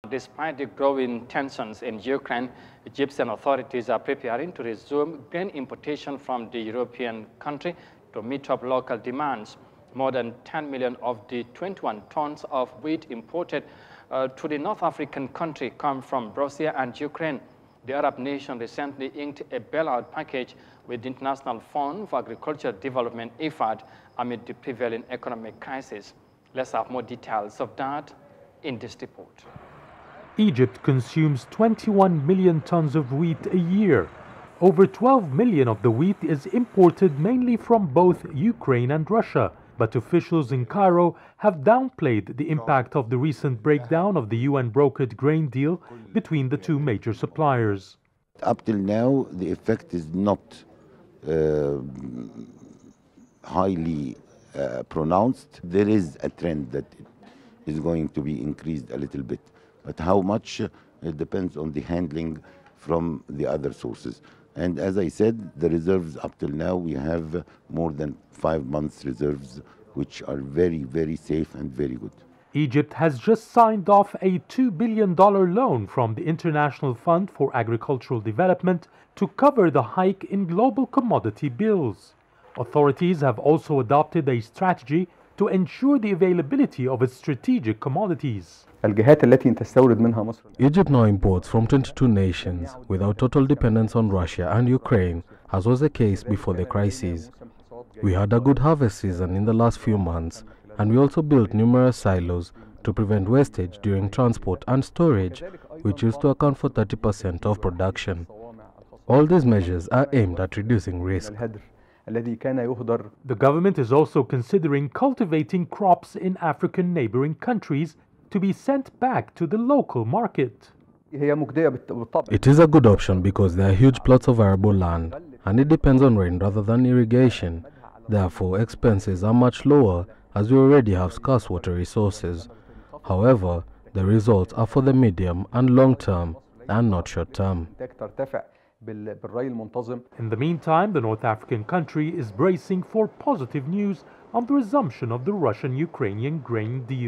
Despite the growing tensions in Ukraine, Egyptian authorities are preparing to resume grain importation from the European country to meet up local demands. More than 10 million of the 21 tons of wheat imported to the North African country come from Russia and Ukraine. The Arab nation recently inked a bailout package with the International Fund for Agricultural Development, IFAD, amid the prevailing economic crisis. Let's have more details of that in this report. Egypt consumes 21 million tons of wheat a year. Over 12 million of the wheat is imported mainly from both Ukraine and Russia. But officials in Cairo have downplayed the impact of the recent breakdown of the UN-brokered grain deal between the two major suppliers. Up till now, the effect is not highly pronounced. There is a trend that it is going to be increased a little bit. But how much, it depends on the handling from the other sources. And as I said, the reserves up till now, we have more than 5 months reserves, which are very, very safe and very good. Egypt has just signed off a $2 billion loan from the International Fund for Agricultural Development to cover the hike in global commodity bills. Authorities have also adopted a strategy to ensure the availability of its strategic commodities. Egypt now imports from 22 nations without total dependence on Russia and Ukraine, as was the case before the crisis. We had a good harvest season in the last few months, and we also built numerous silos to prevent wastage during transport and storage, which used to account for 30% of production. All these measures are aimed at reducing risk. The government is also considering cultivating crops in African neighboring countries to be sent back to the local market. It is a good option because there are huge plots of arable land and it depends on rain rather than irrigation. Therefore, expenses are much lower as we already have scarce water resources. However, the results are for the medium and long term and not short term. In the meantime, the North African country is bracing for positive news on the resumption of the Russian-Ukrainian grain deal.